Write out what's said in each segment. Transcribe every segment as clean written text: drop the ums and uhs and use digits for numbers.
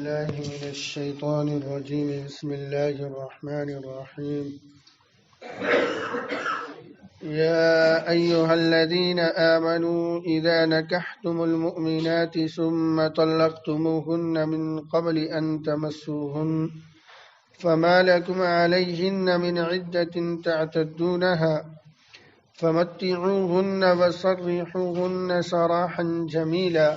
بالله من الشيطان الرجيم بسم الله الرحمن الرحيم يا أيها الذين آمنوا إذا نكحتم المؤمنات ثم طلقتموهن من قبل أن تمسوهن فما لكم عليهن من عدة تعتدونها فمتعوهن وسرحوهن سراحا جميلا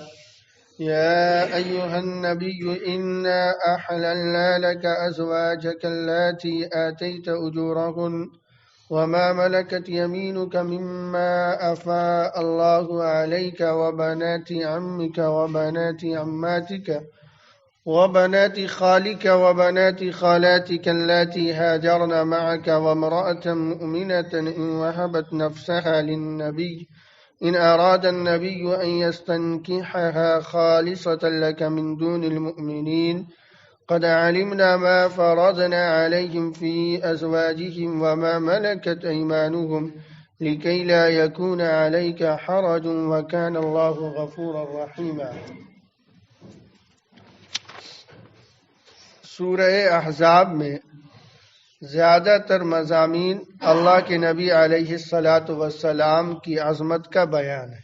يا أيها النبي إنا أحللنا لك أزواجك اللاتي آتيت أجورهن وما ملكت يمينك مما أفاء الله عليك وبنات عمك وبنات عماتك وبنات خالك وبنات خالاتك اللاتي هاجرن معك وامرأة مؤمنة إن وهبت نفسها للنبي إن أراد النبي أن يستنكحها خالصة لك من دون المؤمنين قد علمنا ما فرضنا عليهم في أزواجهم وما ملكت أيمانهم لكي لا يكون عليك حرج وكان الله غفورا رحيما. سورہ احزاب میں زیادہ تر مضامین اللہ کے نبی علیہ الصلاۃ والسلام کی عظمت کا بیان ہے۔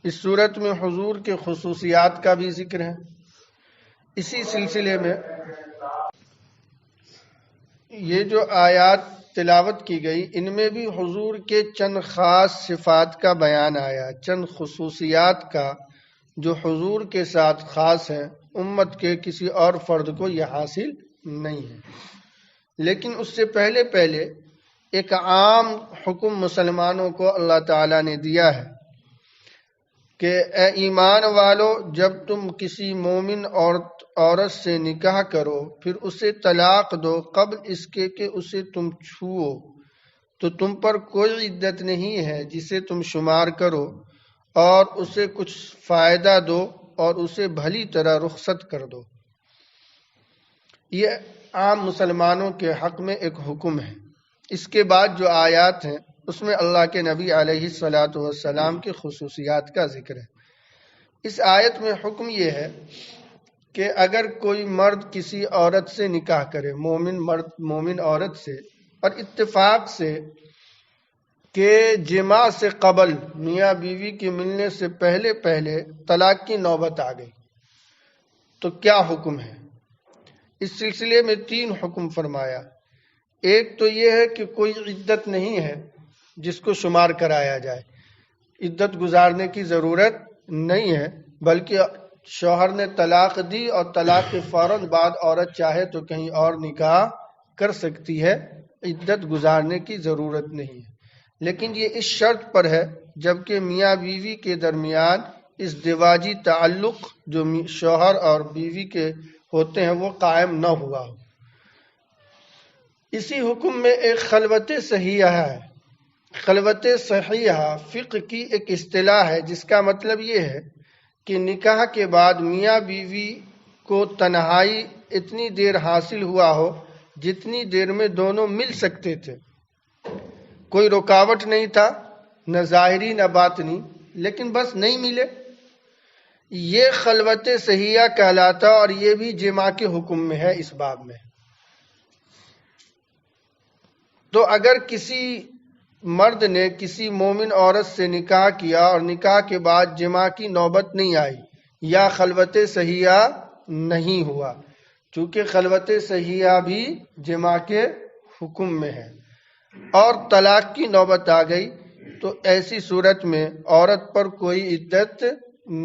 اس صورت میں حضور کے خصوصیات کا بھی ذکر ہے۔ اسی سلسلے میں یہ جو آیات تلاوت کی گئی ان میں بھی حضور کے چند خاص صفات کا بیان آیا، چند خصوصیات کا جو حضور کے ساتھ خاص ہیں، امت کے کسی اور فرد کو یہ حاصل نہیں ہے۔ لیکن اس سے پہلے ایک عام حکم مسلمانوں کو اللہ تعالیٰ نے دیا ہے کہ اے ایمان والو، جب تم کسی مومن عورت سے نکاح کرو پھر اسے طلاق دو قبل اس کے کہ اسے تم چھو تو تم پر کوئی عدت نہیں ہے جسے تم شمار کرو، اور اسے کچھ فائدہ دو اور اسے بھلی طرح رخصت کر دو۔ یہ عام مسلمانوں کے حق میں ایک حکم ہے۔ اس کے بعد جو آیات ہیں اس میں اللہ کے نبی علیہ الصلاۃ والسلام کی خصوصیات کا ذکر ہے۔ اس آیت میں حکم یہ ہے کہ اگر کوئی مرد کسی عورت سے نکاح کرے، مومن عورت سے، اور اتفاق سے کہ جماع سے قبل میاں بیوی کے ملنے سے پہلے طلاق کی نوبت آ گئی تو کیا حکم ہے؟ اس سلسلے میں 3 حکم فرمایا۔ ایک تو یہ ہے کہ کوئی عدت نہیں ہے جس کو شمار کرایا جائے، عدت گزارنے کی ضرورت نہیں ہے، بلکہ شوہر نے طلاق دی اور طلاق کے فوراً بعد عورت چاہے تو کہیں اور نکاح کر سکتی ہے، عدت گزارنے کی ضرورت نہیں ہے۔ لیکن یہ اس شرط پر ہے جبکہ میاں بیوی کے درمیان ازدواجی تعلق جو شوہر اور بیوی کے ہوتے ہیں وہ قائم نہ ہوا ہو۔ اسی حکم میں ایک خلوت صحیحہ ہے۔ خلوت صحیحہ فقہ کی ایک اصطلاح ہے جس کا مطلب یہ ہے کہ نکاح کے بعد میاں بیوی کو تنہائی اتنی دیر حاصل ہوا ہو جتنی دیر میں دونوں مل سکتے تھے، کوئی رکاوٹ نہیں تھا، نہ ظاہری نہ باطنی، لیکن بس نہیں ملے، یہ خلوت صحیحہ کہلاتا، اور یہ بھی جماع کے حکم میں ہے۔ اس باب میں تو اگر کسی مرد نے کسی مومن عورت سے نکاح کیا اور نکاح کے بعد جماع کی نوبت نہیں آئی یا خلوت صحیحہ نہیں ہوا، چونکہ خلوت صحیحہ بھی جماع کے حکم میں ہے، اور طلاق کی نوبت آ گئی تو ایسی صورت میں عورت پر کوئی عدت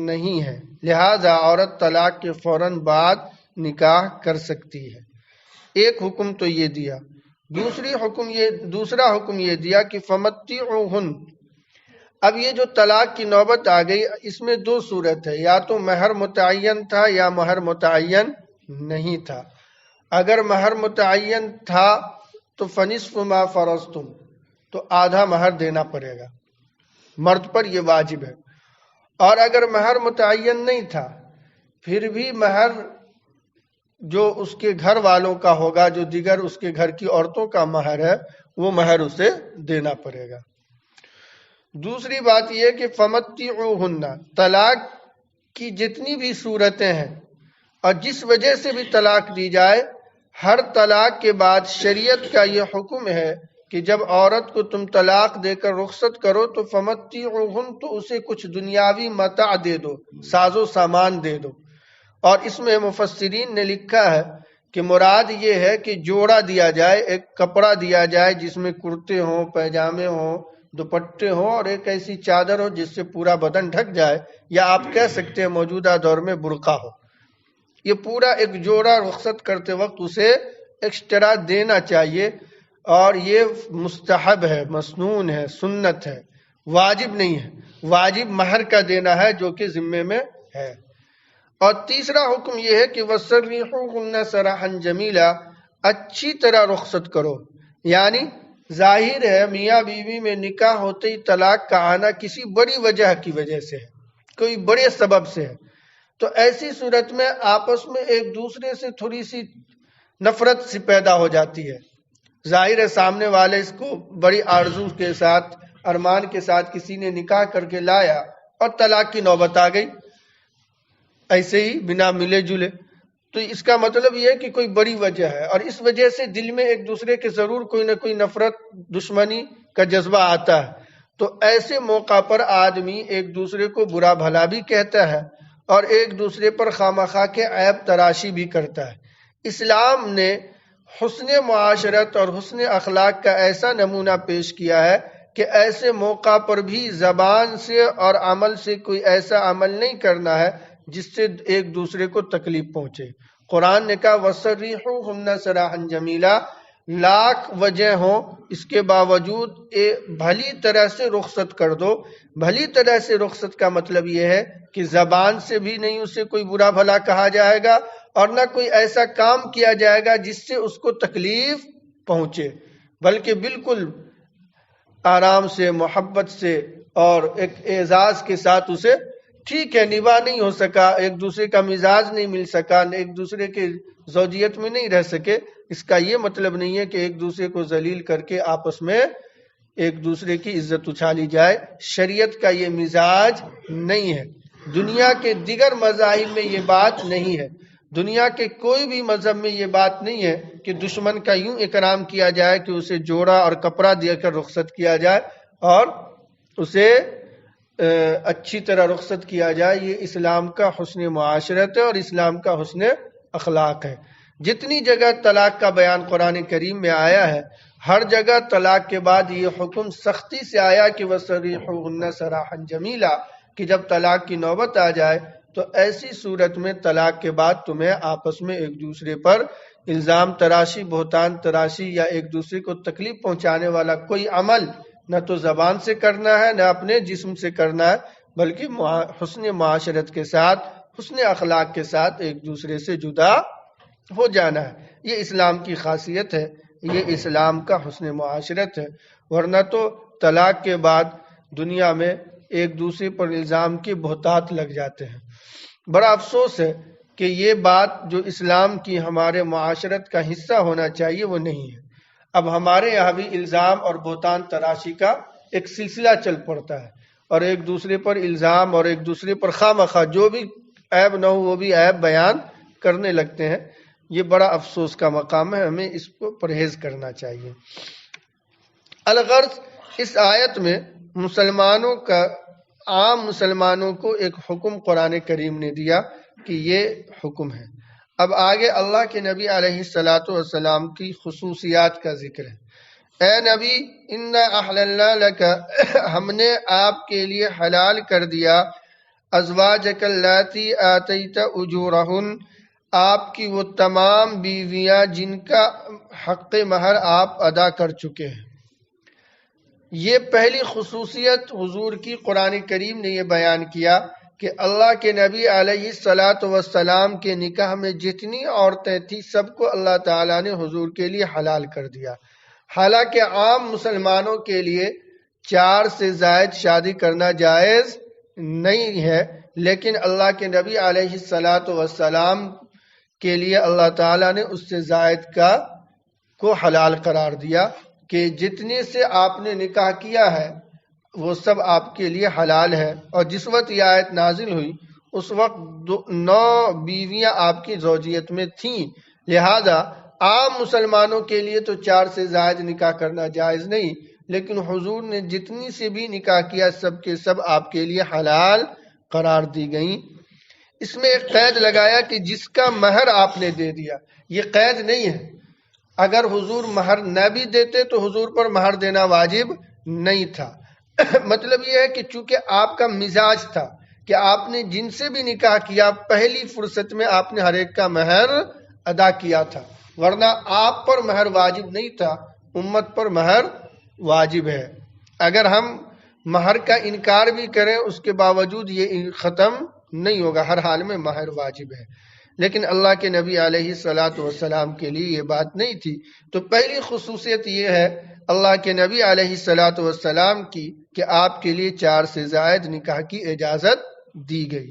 نہیں ہے، لہذا عورت طلاق کے فوراً بعد نکاح کر سکتی ہے۔ ایک حکم تو یہ دیا۔ دوسرا حکم یہ دیا کہ فمتعوہن۔ اب یہ جو طلاق کی نوبت آ گئی اس میں 2 صورت ہے، یا تو مہر متعین تھا یا مہر متعین نہیں تھا۔ اگر مہر متعین تھا تو فنصف ما فرضتم، تو آدھا مہر دینا پڑے گا، مرد پر یہ واجب ہے۔ اور اگر مہر متعین نہیں تھا پھر بھی مہر جو اس کے گھر والوں کا ہوگا، جو دیگر اس کے گھر کی عورتوں کا مہر ہے، وہ مہر اسے دینا پڑے گا۔ دوسری بات یہ کہ فمتعوہن، طلاق کی جتنی بھی صورتیں ہیں اور جس وجہ سے بھی طلاق دی جائے، ہر طلاق کے بعد شریعت کا یہ حکم ہے کہ جب عورت کو تم طلاق دے کر رخصت کرو تو فمتعوہن، تو اسے کچھ دنیاوی متاع دے دو، ساز و سامان دے دو۔ اور اس میں مفسرین نے لکھا ہے کہ مراد یہ ہے کہ جوڑا دیا جائے، ایک کپڑا دیا جائے جس میں کرتے ہوں، پیجامے ہوں، دوپٹے ہوں، اور ایک ایسی چادر ہو جس سے پورا بدن ڈھک جائے، یا آپ کہہ سکتے ہیں موجودہ دور میں برقع ہو۔ یہ پورا ایک جوڑا رخصت کرتے وقت اسے ایکسٹرا دینا چاہیے، اور یہ مستحب ہے، مسنون ہے، سنت ہے، واجب نہیں ہے۔ واجب مہر کا دینا ہے جو کہ ذمے میں ہے۔ اور تیسرا حکم یہ ہے کہ وَسَرِّحُوهُنَّ سَرَحًا جَمِيلًا، اچھی طرح رخصت کرو۔ یعنی ظاہر ہے میاں بیوی میں نکاح ہوتے ہی طلاق کا آنا کسی بڑی وجہ کی وجہ سے ہے، کوئی بڑے سبب سے ہے، تو ایسی صورت میں آپس میں ایک دوسرے سے تھوڑی سی نفرت سی پیدا ہو جاتی ہے۔ ظاہر ہے سامنے والے اس کو بڑی آرزو کے ساتھ، ارمان کے ساتھ کسی نے نکاح کر کے لایا اور طلاق کی نوبت آ گئی ایسے ہی بنا ملے جلے، تو اس کا مطلب یہ ہے کہ کوئی بڑی وجہ ہے، اور اس وجہ سے دل میں ایک دوسرے کے ضرور کوئی نہ کوئی نفرت، دشمنی کا جذبہ آتا ہے۔ تو ایسے موقع پر آدمی ایک دوسرے کو برا بھلا بھی کہتا ہے اور ایک دوسرے پر خواہ کے عیب تراشی بھی کرتا ہے۔ اسلام نے حسن معاشرت اور حسن اخلاق کا ایسا نمونہ پیش کیا ہے کہ ایسے موقع پر بھی زبان سے اور عمل سے کوئی ایسا عمل نہیں کرنا ہے جس سے ایک دوسرے کو تکلیف پہنچے۔ قرآن نے کہا وَسَرِّحُوهُنَّ سَرَاحًا جَمِيلًا، لاکھ وجہ ہوں اس کے باوجود بھلی طرح سے رخصت کر دو۔ بھلی طرح سے رخصت کا مطلب یہ ہے کہ زبان سے بھی نہیں اسے کوئی برا بھلا کہا جائے گا، اور نہ کوئی ایسا کام کیا جائے گا جس سے اس کو تکلیف پہنچے، بلکہ بالکل آرام سے، محبت سے اور ایک اعزاز کے ساتھ اسے، ٹھیک ہے نباہ نہیں ہو سکا، ایک دوسرے کا مزاج نہیں مل سکا، ایک دوسرے کے زوجیت میں نہیں رہ سکے، اس کا یہ مطلب نہیں ہے کہ ایک دوسرے کو ذلیل کر کے آپس میں ایک دوسرے کی عزت اچھالی جائے۔ شریعت کا یہ مزاج نہیں ہے، دنیا کے دیگر مذاہب میں یہ بات نہیں ہے، دنیا کے کوئی بھی مذہب میں یہ بات نہیں ہے کہ دشمن کا یوں اکرام کیا جائے کہ اسے جوڑا اور کپڑا دے کر رخصت کیا جائے اور اسے اچھی طرح رخصت کیا جائے۔ یہ اسلام کا حسن معاشرت ہے اور اسلام کا حسن اخلاق ہے۔ جتنی جگہ طلاق کا بیان قرآن کریم میں آیا ہے، ہر جگہ طلاق کے بعد یہ حکم سختی سے آیا کہ وَسَرِّحُوهُنَّ سَرَاحًا جَمِيلًا، کہ جب طلاق کی نوبت آ جائے تو ایسی صورت میں طلاق کے بعد تمہیں آپس میں ایک دوسرے پر الزام تراشی، بہتان تراشی یا ایک دوسرے کو تکلیف پہنچانے والا کوئی عمل نہ تو زبان سے کرنا ہے، نہ اپنے جسم سے کرنا ہے، بلکہ حسن معاشرت کے ساتھ، حسن اخلاق کے ساتھ ایک دوسرے سے جدا ہو جانا ہے۔ یہ اسلام کی خاصیت ہے، یہ اسلام کا حسن معاشرت ہے۔ ورنہ تو طلاق کے بعد دنیا میں ایک دوسرے پر الزام کے بہتات لگ جاتے ہیں۔ بڑا افسوس ہے کہ یہ بات جو اسلام کی ہمارے معاشرت کا حصہ ہونا چاہیے وہ نہیں ہے۔ اب ہمارے یہاں بھی الزام اور بہتان تراشی کا ایک سلسلہ چل پڑتا ہے، اور ایک دوسرے پر الزام اور ایک دوسرے پر خواہ جو بھی عیب نہ ہو وہ بھی عیب بیان کرنے لگتے ہیں۔ یہ بڑا افسوس کا مقام ہے، ہمیں اس کو پرہیز کرنا چاہیے۔ الغرض اس آیت میں مسلمانوں کا، عام مسلمانوں کو ایک حکم قرآن کریم نے دیا کہ یہ حکم ہے۔ اب آگے اللہ کے نبی علیہ الصلاۃ والسلام کی خصوصیات کا ذکر ہے۔ اے نبی انا احللنا لک، ہم نے آپ کے لیے حلال کر دیا، ازواجک اللاتی آتیت اجورہن، آپ کی وہ تمام بیویاں جن کا حق مہر آپ ادا کر چکے ہیں۔ یہ پہلی خصوصیت حضور کی قرآن کریم نے یہ بیان کیا کہ اللہ کے نبی علیہ الصلاۃ والسلام کے نکاح میں جتنی عورتیں تھیں سب کو اللہ تعالیٰ نے حضور کے لیے حلال کر دیا۔ حالانکہ عام مسلمانوں کے لیے 4 سے زائد شادی کرنا جائز نہیں ہے، لیکن اللہ کے نبی علیہ الصلاۃ والسلام کے لیے اللہ تعالیٰ نے اس سے زائد کو حلال قرار دیا کہ جتنے سے آپ نے نکاح کیا ہے وہ سب آپ کے لیے حلال ہے۔ اور جس وقت یہ آیت نازل ہوئی اس وقت 9 بیویاں آپ کی زوجیت میں تھیں، لہذا عام مسلمانوں کے لیے تو 4 سے زائد نکاح کرنا جائز نہیں، لیکن حضور نے جتنی سے بھی نکاح کیا سب کے سب آپ کے لیے حلال قرار دی گئیں۔ اس میں ایک قید لگایا کہ جس کا مہر آپ نے دے دیا، یہ قید نہیں ہے۔ اگر حضور مہر نہ بھی دیتے تو حضور پر مہر دینا واجب نہیں تھا۔ مطلب یہ ہے کہ چونکہ آپ کا مزاج تھا کہ آپ نے جن سے بھی نکاح کیا پہلی فرصت میں آپ نے ہر ایک کا مہر ادا کیا تھا، ورنہ آپ پر مہر واجب نہیں تھا، امت پر مہر واجب ہے۔ اگر ہم مہر کا انکار بھی کریں اس کے باوجود یہ ختم نہیں ہوگا، ہر حال میں مہر واجب ہے۔ لیکن اللہ کے نبی علیہ الصلاۃ والسلام کے لیے یہ بات نہیں تھی۔ تو پہلی خصوصیت یہ ہے اللہ کے نبی علیہ الصلاۃ والسلام کی کہ آپ کے لیے 4 سے زائد نکاح کی اجازت دی گئی۔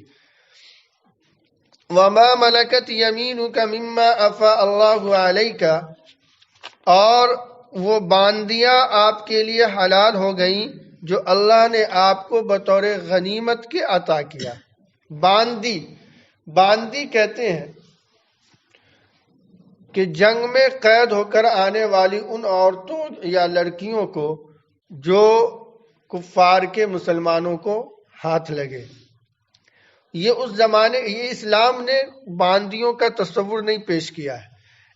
وَمَا مَلَكَتْ يَمِينُكَ مِمَّا أَفَاءَ اللَّهُ عَلَيْكَ، اور وہ باندیاں آپ کے لیے حلال ہو گئیں جو اللہ نے آپ کو بطور غنیمت کے عطا کیا۔ باندی کہتے ہیں کہ جنگ میں قید ہو کر آنے والی ان عورتوں یا لڑکیوں کو جو کفار کے مسلمانوں کو ہاتھ لگے۔ یہ اس زمانے، یہ اسلام نے باندیوں کا تصور نہیں پیش کیا ہے۔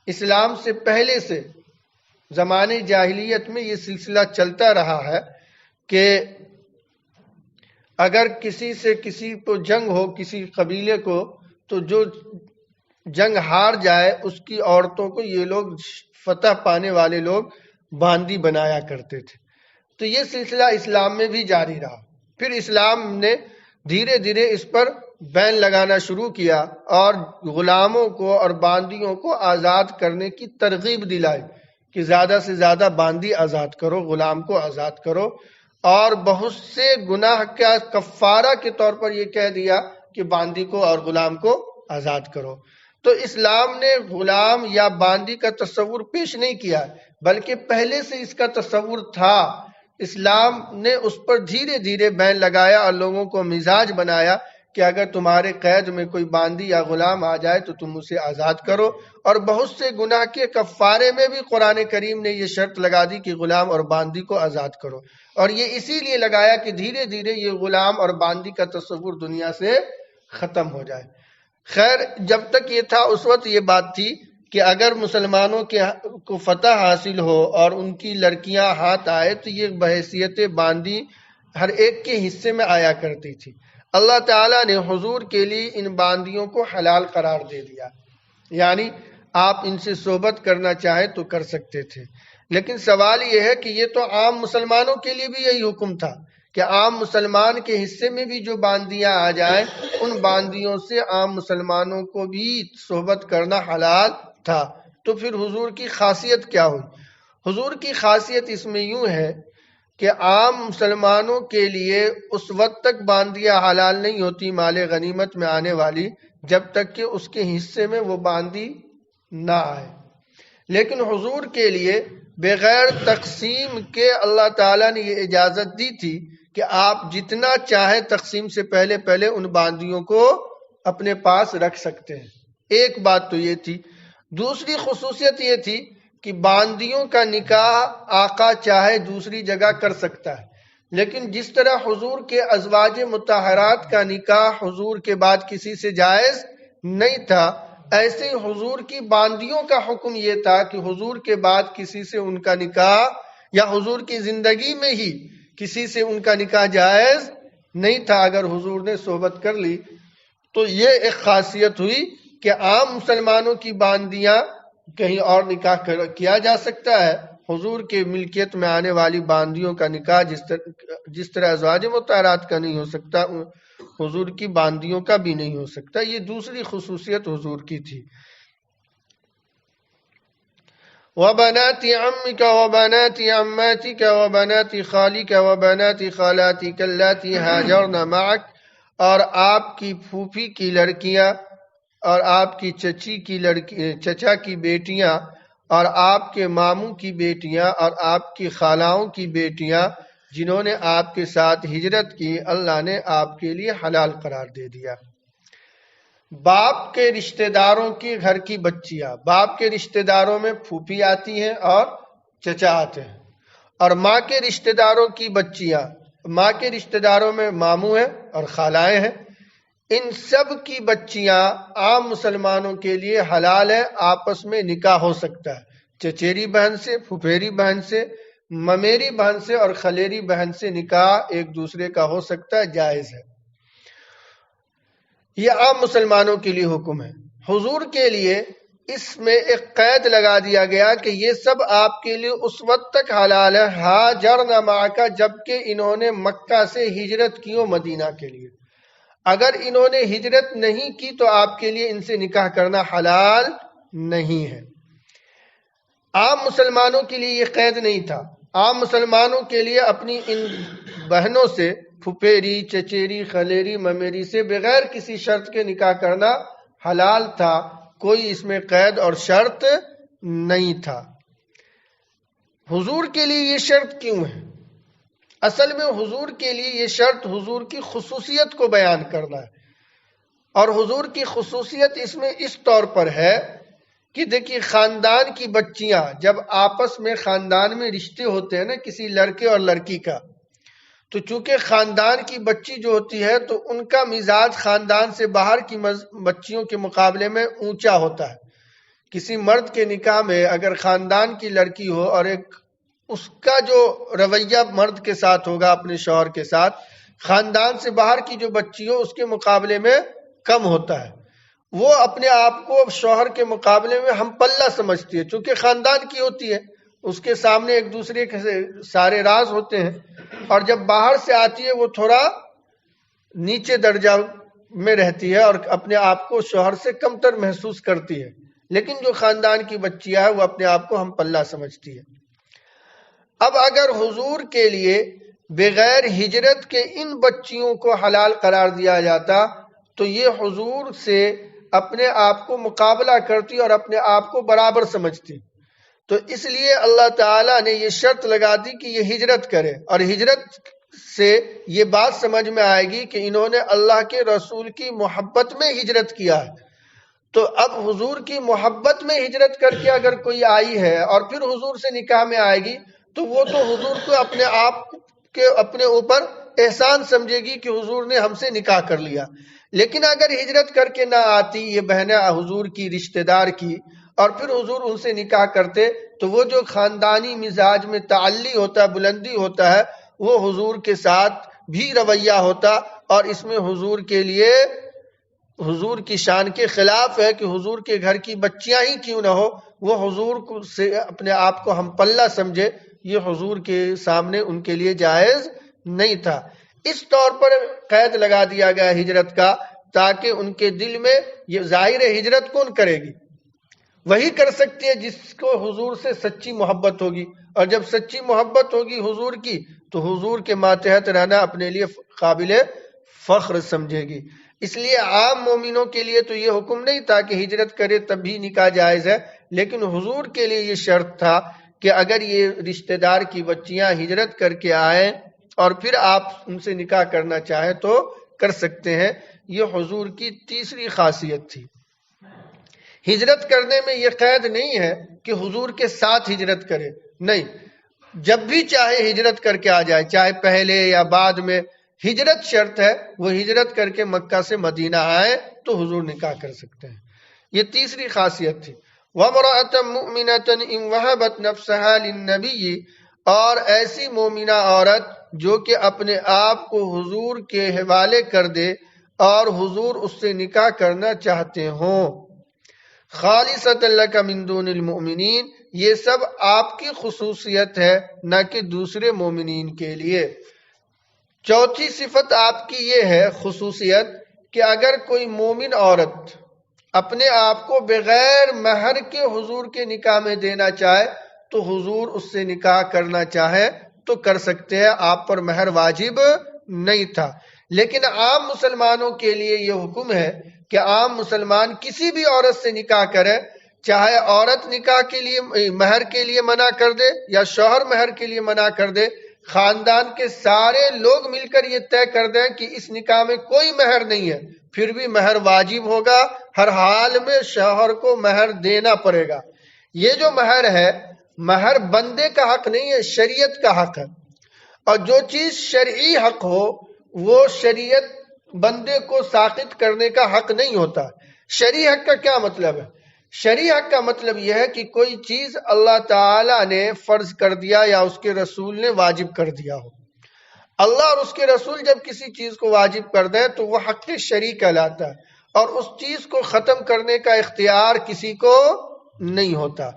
اسلام سے پہلے سے زمانے جاہلیت میں یہ سلسلہ چلتا رہا ہے کہ اگر کسی سے کسی کو جنگ ہو، کسی قبیلے کو، تو جو جنگ ہار جائے اس کی عورتوں کو یہ لوگ فتح پانے والے لوگ باندی بنایا کرتے تھے۔ تو یہ سلسلہ اسلام میں بھی جاری رہا۔ پھر اسلام نے دھیرے دھیرے اس پر بین لگانا شروع کیا اور غلاموں کو اور باندیوں کو آزاد کرنے کی ترغیب دلائی کہ زیادہ سے زیادہ باندی آزاد کرو، غلام کو آزاد کرو، اور بہت سے گناہ کا کفارہ کے طور پر یہ کہہ دیا کہ باندی کو اور غلام کو آزاد کرو۔ تو اسلام نے غلام یا باندی کا تصور پیش نہیں کیا، بلکہ پہلے سے اس کا تصور تھا۔ اسلام نے اس پر دھیرے دھیرے بین لگایا اور لوگوں کو مزاج بنایا کہ اگر تمہارے قید میں کوئی باندی یا غلام آ جائے تو تم اسے آزاد کرو۔ اور بہت سے گناہ کے کفارے میں بھی قرآن کریم نے یہ شرط لگا دی کہ غلام اور باندی کو آزاد کرو، اور یہ اسی لیے لگایا کہ دھیرے دھیرے یہ غلام اور باندی کا تصور دنیا سے ختم ہو جائے۔ خیر، جب تک یہ تھا اس وقت یہ بات تھی کہ اگر مسلمانوں کو فتح حاصل ہو اور ان کی لڑکیاں ہاتھ آئے تو یہ بحیثیت باندی ہر ایک کے حصے میں آیا کرتی تھی۔ اللہ تعالیٰ نے حضور کے لیے ان باندیوں کو حلال قرار دے دیا، یعنی آپ ان سے صحبت کرنا چاہیں تو کر سکتے تھے۔ لیکن سوال یہ ہے کہ یہ تو عام مسلمانوں کے لیے بھی یہی حکم تھا کہ عام مسلمان کے حصے میں بھی جو باندیاں آ جائیں ان باندیوں سے عام مسلمانوں کو بھی صحبت کرنا حلال تھا۔ تو پھر حضور کی خاصیت کیا ہوئی؟ حضور کی خاصیت اس میں یوں ہے کہ عام مسلمانوں کے لیے اس وقت تک باندیاں حلال نہیں ہوتی مال غنیمت میں آنے والی جب تک کہ اس کے حصے میں وہ باندی نہ آئے، لیکن حضور کے لیے بغیر تقسیم کے اللہ تعالیٰ نے یہ اجازت دی تھی کہ آپ جتنا چاہیں تقسیم سے پہلے پہلے ان باندیوں کو اپنے پاس رکھ سکتے ہیں۔ ایک بات تو یہ تھی۔ دوسری خصوصیت یہ تھی کہ باندیوں کا نکاح آقا چاہے دوسری جگہ کر سکتا ہے، لیکن جس طرح حضور کے ازواج مطہرات کا نکاح حضور کے بعد کسی سے جائز نہیں تھا، ایسے ہی حضور کی باندیوں کا حکم یہ تھا کہ حضور کے بعد کسی سے ان کا نکاح یا حضور کی زندگی میں ہی کسی سے ان کا نکاح جائز نہیں تھا۔ اگر حضور نے صحبت کر لی تو یہ ایک خاصیت ہوئی کہ عام مسلمانوں کی باندیاں کہیں اور نکاح کیا جا سکتا ہے، حضور کے ملکیت میں آنے والی باندیوں کا نکاح جس طرح ازواج مطہرات کا نہیں ہو سکتا حضور کی باندیوں کا بھی نہیں ہو سکتا۔ یہ دوسری خصوصیت حضور کی تھی۔ وَبَنَاتِ عَمِّكَ وَبَنَاتِ عَمَّاتِكَ وَبَنَاتِ خَالِكَ وَبَنَاتِ خَالَاتِكَ اللَّاتِي هَاجَرْنَ مَعَكَ، اور آپ کی پھوپھی کی لڑکیاں اور آپ کی چچا کی بیٹیاں اور آپ کے ماموں کی بیٹیاں اور آپ کی خالاؤں کی بیٹیاں جنہوں نے آپ کے ساتھ ہجرت کی، اللہ نے آپ کے لیے حلال قرار دے دیا۔ باپ کے رشتہ داروں کی گھر کی بچیاں، باپ کے رشتہ داروں میں پھوپھی آتی ہیں اور چچا آتے ہیں، اور ماں کے رشتہ داروں کی بچیاں، ماں کے رشتہ داروں میں ماموں ہیں اور خالائیں ہیں، ان سب کی بچیاں عام مسلمانوں کے لیے حلال ہے، آپس میں نکاح ہو سکتا ہے، چچیری بہن سے، پھپھیری بہن سے، ممیری بہن سے اور خلیری بہن سے نکاح ایک دوسرے کا ہو سکتا ہے، جائز ہے۔ یہ عام مسلمانوں کے لیے حکم ہے۔ حضور کے لیے اس میں ایک قید لگا دیا گیا کہ یہ سب آپ کے لیے اس وقت تک حلال ہے، ہاجرن معک، جبکہ انہوں نے مکہ سے ہجرت کی ہو مدینہ کے لیے۔ اگر انہوں نے ہجرت نہیں کی تو آپ کے لیے ان سے نکاح کرنا حلال نہیں ہے۔ عام مسلمانوں کے لیے یہ قید نہیں تھا، عام مسلمانوں کے لیے اپنی ان بہنوں سے، پھپھیری، چچیری، خلیری، ممیری سے بغیر کسی شرط کے نکاح کرنا حلال تھا، کوئی اس میں قید اور شرط نہیں تھا۔ حضور کے لیے یہ شرط کیوں ہے؟ اصل میں حضور کے لیے یہ شرط حضور کی خصوصیت کو بیان کرنا ہے، اور حضور کی خصوصیت اس میں اس طور پر ہے کہ دیکھیے، خاندان کی بچیاں جب آپس میں خاندان میں رشتے ہوتے ہیں نا کسی لڑکے اور لڑکی کا، تو چونکہ خاندان کی بچی جو ہوتی ہے تو ان کا مزاج خاندان سے باہر کی بچیوں کے مقابلے میں اونچا ہوتا ہے۔ کسی مرد کے نکاح میں اگر خاندان کی لڑکی ہو اور ایک اس کا جو رویہ مرد کے ساتھ ہوگا اپنے شوہر کے ساتھ، خاندان سے باہر کی جو بچی ہو اس کے مقابلے میں کم ہوتا ہے، وہ اپنے آپ کو شوہر کے مقابلے میں ہم پلہ سمجھتی ہے، چونکہ خاندان کی ہوتی ہے، اس کے سامنے ایک دوسرے کے سارے راز ہوتے ہیں، اور جب باہر سے آتی ہے وہ تھوڑا نیچے درجہ میں رہتی ہے اور اپنے آپ کو شوہر سے کمتر محسوس کرتی ہے، لیکن جو خاندان کی بچیاں ہے وہ اپنے آپ کو ہم پلہ سمجھتی ہے۔ اب اگر حضور کے لیے بغیر ہجرت کے ان بچیوں کو حلال قرار دیا جاتا تو یہ حضور سے اپنے آپ کو مقابلہ کرتی اور اپنے آپ کو برابر سمجھتی، تو اس لیے اللہ تعالیٰ نے یہ شرط لگا دی کہ یہ ہجرت کرے، اور ہجرت سے یہ بات سمجھ میں آئے گی کہ انہوں نے اللہ کے رسول کی محبت میں ہجرت کیا ہے۔ تو اب حضور کی محبت میں ہجرت کر کے اگر کوئی آئی ہے اور پھر حضور سے نکاح میں آئے گی تو وہ تو حضور کو اپنے آپ کے اپنے اوپر احسان سمجھے گی کہ حضور نے ہم سے نکاح کر لیا۔ لیکن اگر ہجرت کر کے نہ آتی یہ بہنیں حضور کی رشتہ دار کی اور پھر حضور ان سے نکاح کرتے تو وہ جو خاندانی مزاج میں تعلی ہوتا ہے، بلندی ہوتا ہے، وہ حضور کے ساتھ بھی رویہ ہوتا، اور اس میں حضور کے لیے حضور کی شان کے خلاف ہے کہ حضور کے گھر کی بچیاں ہی کیوں نہ ہو وہ حضور سے اپنے آپ کو ہم پلہ سمجھے، یہ حضور کے سامنے ان کے لیے جائز نہیں تھا۔ اس طور پر قید لگا دیا گیا ہجرت کا تاکہ ان کے دل میں یہ ظاہر ہجرت کون کرے گی؟ وہی کر سکتی ہے جس کو حضور سے سچی محبت ہوگی، اور جب سچی محبت ہوگی حضور کی تو حضور کے ماتحت رہنا اپنے لیے قابل فخر سمجھے گی۔ اس لیے عام مومنوں کے لیے تو یہ حکم نہیں تھا کہ ہجرت کرے تب بھی نکاح جائز ہے، لیکن حضور کے لیے یہ شرط تھا کہ اگر یہ رشتہ دار کی بچیاں ہجرت کر کے آئیں اور پھر آپ ان سے نکاح کرنا چاہیں تو کر سکتے ہیں۔ یہ حضور کی تیسری خاصیت تھی۔ ہجرت کرنے میں یہ قید نہیں ہے کہ حضور کے ساتھ ہجرت کرے، نہیں، جب بھی چاہے ہجرت کر کے آ جائے، چاہے پہلے یا بعد میں، ہجرت شرط ہے، وہ ہجرت کر کے مکہ سے مدینہ آئے تو حضور نکاح کر سکتے ہیں۔ یہ تیسری خاصیت تھی۔ وَامْرَأَةً مُؤْمِنَةً إِنْ وَهَبَتْ نَفْسَهَا لِلنَّبِيِّ، اور ایسی مومنہ عورت جو کہ اپنے آپ کو حضور کے حوالے کر دے اور حضور اس سے نکاح کرنا چاہتے ہوں، خالصۃ لک من دون المؤمنین، یہ سب آپ کی خصوصیت ہے نہ کہ دوسرے مومنین کے لیے۔ چوتھی صفت آپ کی یہ ہے خصوصیت کہ اگر کوئی مومن عورت اپنے آپ کو بغیر مہر کے حضور کے نکاح میں دینا چاہے تو حضور اس سے نکاح کرنا چاہے تو کر سکتے ہیں، آپ پر مہر واجب نہیں تھا۔ لیکن عام مسلمانوں کے لیے یہ حکم ہے کہ عام مسلمان کسی بھی عورت سے نکاح کرے، چاہے عورت نکاح کے لیے مہر کے لیے منع کر دے یا شوہر مہر کے لیے منع کر دے، خاندان کے سارے لوگ مل کر یہ طے کر دیں کہ اس نکاح میں کوئی مہر نہیں ہے، پھر بھی مہر واجب ہوگا، ہر حال میں شوہر کو مہر دینا پڑے گا۔ یہ جو مہر ہے، مہر بندے کا حق نہیں ہے، شریعت کا حق ہے، اور جو چیز شرعی حق ہو وہ شریعت بندے کو ساقط کرنے کا حق نہیں ہوتا۔ شرعی حق کا کیا مطلب ہے؟ شرعی حق کا مطلب یہ ہے کہ کوئی چیز اللہ تعالی نے فرض کر دیا یا اس کے رسول نے واجب کر دیا ہو۔ اللہ اور اس کے رسول جب کسی چیز کو واجب کر دیں تو وہ حق شرعی کہلاتا ہے، اور اس چیز کو ختم کرنے کا اختیار کسی کو نہیں ہوتا۔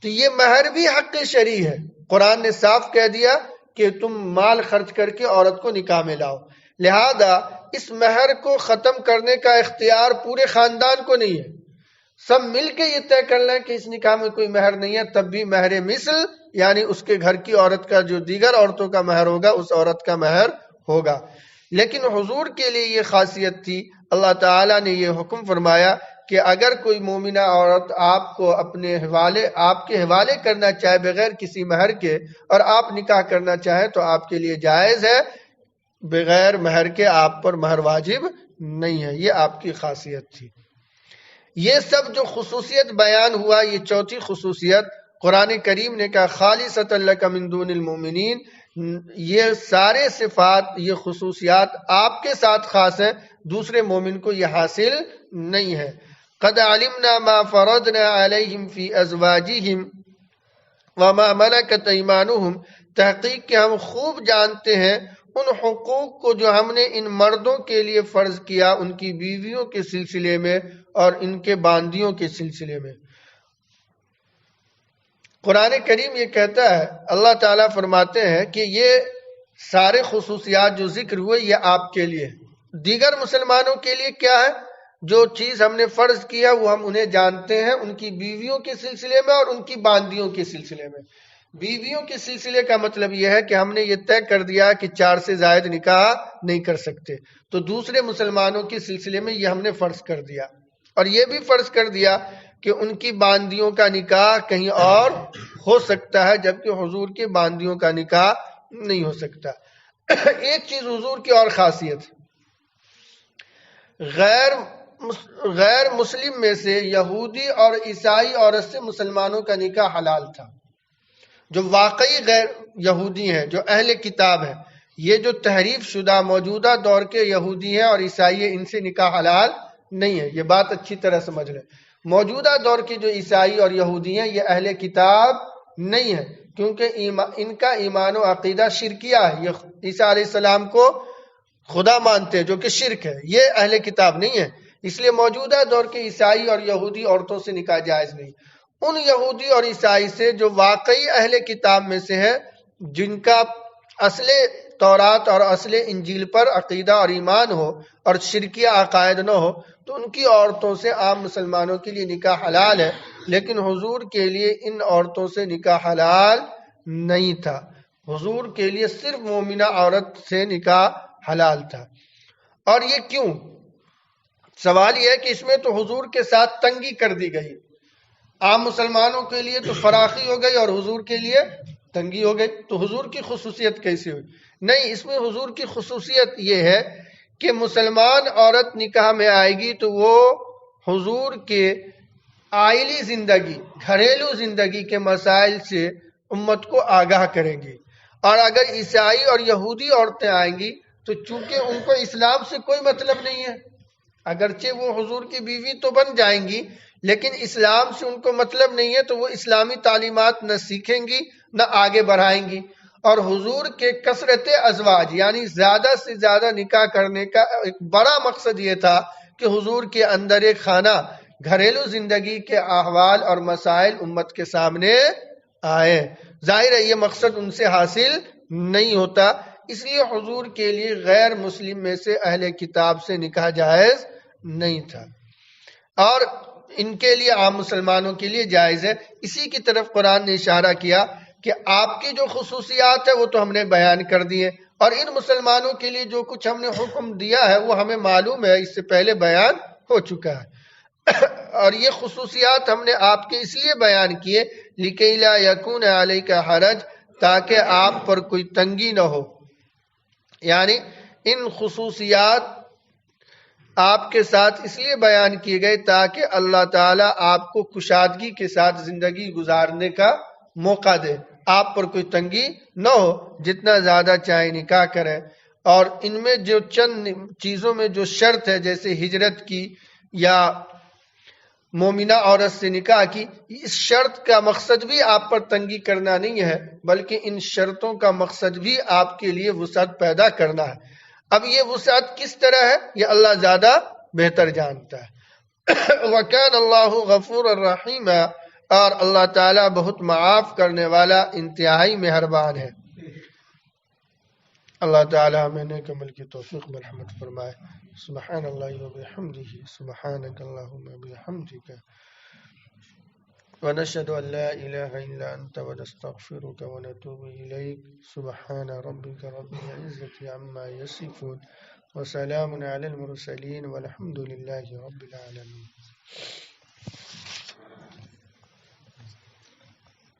تو یہ مہر بھی حق شرعی ہے۔ قرآن نے صاف کہہ دیا کہ تم مال خرچ کر کے عورت کو نکاح میں لاؤ، لہذا اس مہر کو ختم کرنے کا اختیار پورے خاندان کو نہیں ہے۔ سب مل کے یہ طے کر لیں کہ اس نکاح میں کوئی مہر نہیں ہے، تب بھی مہر مثل یعنی اس کے گھر کی عورت کا جو دیگر عورتوں کا مہر ہوگا اس عورت کا مہر ہوگا۔ لیکن حضور کے لیے یہ خاصیت تھی، اللہ تعالیٰ نے یہ حکم فرمایا کہ اگر کوئی مومنہ عورت آپ کو آپ کے حوالے کرنا چاہے بغیر کسی مہر کے، اور آپ نکاح کرنا چاہیں تو آپ کے لیے جائز ہے، بغیر مہر کے آپ پر مہر واجب نہیں ہے۔ یہ آپ کی خاصیت تھی۔ یہ سب جو خصوصیت بیان ہوا، یہ چوتھی خصوصیت قرآن کریم نے کہا خالصۃ لک من دون المؤمنین، یہ سارے صفات، یہ خصوصیات آپ کے ساتھ خاص ہیں، دوسرے مومن کو یہ حاصل نہیں ہے۔ قد علمنا ما فرضنا علیہم فی ازواجہم وما ملکت ایمانہم، تحقیق کہ ہم خوب جانتے ہیں ان حقوق کو جو ہم نے ان مردوں کے لیے فرض کیا ان کی بیویوں کے سلسلے میں اور ان کے باندیوں کے سلسلے میں۔ قرآن کریم یہ کہتا ہے، اللہ تعالیٰ فرماتے ہیں کہ یہ سارے خصوصیات جو ذکر ہوئے یہ آپ کے لیے، دیگر مسلمانوں کے لیے کیا ہے؟ جو چیز ہم نے فرض کیا وہ ہم انہیں جانتے ہیں ان کی بیویوں کے سلسلے میں اور ان کی باندیوں کے سلسلے میں۔ بیویوں کے سلسلے کا مطلب یہ ہے کہ ہم نے یہ طے کر دیا کہ 4 سے زائد نکاح نہیں کر سکتے، تو دوسرے مسلمانوں کے سلسلے میں یہ ہم نے فرض کر دیا، اور یہ بھی فرض کر دیا کہ ان کی باندیوں کا نکاح کہیں اور ہو سکتا ہے، جبکہ حضور کے باندیوں کا نکاح نہیں ہو سکتا۔ ایک چیز حضور کی اور خاصیت، غیر مسلم میں سے یہودی اور عیسائی عورت سے مسلمانوں کا نکاح حلال تھا۔ جو واقعی غیر یہودی ہیں، جو اہل کتاب ہیں، یہ جو تحریف شدہ موجودہ دور کے یہودی ہیں اور عیسائی ہیں، ان سے نکاح حلال نہیں ہے۔ یہ بات اچھی طرح سمجھ لیں، موجودہ دور کے جو عیسائی اور یہودی ہیں یہ اہل کتاب نہیں ہے، کیونکہ ان کا ایمان و عقیدہ شرکیہ ہے، یہ عیسیٰ علیہ السلام کو خدا مانتے ہیں جو کہ شرک ہے، یہ اہل کتاب نہیں ہے۔ اس لیے موجودہ دور کے عیسائی اور یہودی عورتوں سے نکاح جائز نہیں۔ ان یہودی اور عیسائی سے جو واقعی اہل کتاب میں سے ہے، جن کا اصل تورات اور اصل انجیل پر عقیدہ اور ایمان ہو اور شرکیہ عقائد نہ ہو، تو ان کی عورتوں سے عام مسلمانوں کے لیے نکاح حلال ہے، لیکن حضور کے لیے ان عورتوں سے نکاح حلال نہیں تھا۔ حضور کے لیے صرف مومنہ عورت سے نکاح حلال تھا۔ اور یہ کیوں؟ سوال یہ ہے کہ اس میں تو حضور کے ساتھ تنگی کر دی گئی، عام مسلمانوں کے لیے تو فراخی ہو گئی اور حضور کے لیے تنگی ہو گئی، تو حضور کی خصوصیت کیسے ہوئی؟ نہیں، اس میں حضور کی خصوصیت یہ ہے کہ مسلمان عورت نکاح میں آئے گی تو وہ حضور کے عائلی زندگی، گھریلو زندگی کے مسائل سے امت کو آگاہ کریں گی، اور اگر عیسائی اور یہودی عورتیں آئیں گی تو چونکہ ان کو اسلام سے کوئی مطلب نہیں ہے، اگرچہ وہ حضور کی بیوی تو بن جائیں گی لیکن اسلام سے ان کو مطلب نہیں ہے، تو وہ اسلامی تعلیمات نہ سیکھیں گی نہ آگے بڑھائیں گی۔ اور حضور کے کثرت ازواج یعنی زیادہ سے زیادہ نکاح کرنے کا ایک بڑا مقصد یہ تھا کہ حضور کے اندر ایک خانہ گھریلو زندگی کے احوال اور مسائل امت کے سامنے آئے۔ ظاہر ہے یہ مقصد ان سے حاصل نہیں ہوتا، اس لیے حضور کے لیے غیر مسلم میں سے اہل کتاب سے نکاح جائز نہیں تھا، اور ان کے لیے عام مسلمانوں کے لیے جائز ہے۔ اسی کی طرف قرآن نے اشارہ کیا کہ آپ کی جو خصوصیات ہیں وہ تو ہم نے بیان کر دیے، اور ان مسلمانوں کے لیے جو کچھ ہم نے حکم دیا ہے وہ ہمیں معلوم ہے، اس سے پہلے بیان ہو چکا ہے۔ اور یہ خصوصیات ہم نے آپ کے اس لیے بیان کیے لِكَيْ لَا يَكُونَ عَلَيْكَ حَرَجٌ، تاکہ آپ پر کوئی تنگی نہ ہو۔ یعنی ان خصوصیات آپ کے ساتھ اس لیے بیان کیے گئے تاکہ اللہ تعالیٰ آپ کو کشادگی کے ساتھ زندگی گزارنے کا موقع دے، آپ پر کوئی تنگی نہ ہو، جتنا زیادہ چاہے نکاح کریں۔ اور ان میں جو چند چیزوں میں جو شرط ہے، جیسے ہجرت کی یا مومنہ عورت سے نکاح کی، اس شرط کا مقصد بھی آپ پر تنگی کرنا نہیں ہے، بلکہ ان شرطوں کا مقصد بھی آپ کے لیے وسعت پیدا کرنا ہے۔ اب یہ وسعت کس طرح ہے، یہ اللہ زیادہ بہتر جانتا ہے۔ وَكَانَ اللَّهُ غَفُورًا رَحِيمًا، اور اللہ تعالیٰ بہت معاف کرنے والا، انتہائی مہربان ہے۔ اللہ تعالیٰ ہمیں نیک عمل کی توفیق مرحمت فرمائے۔ سبحان اللہ و بحمدہ، سبحانک اللہم و بحمدک، ونشهد ان لا اله الا انت ونستغفرك ونتوب اليك۔ سبحان ربك رب العزة عما يصفون، وسلام على المرسلين، والحمد لله رب العالمين۔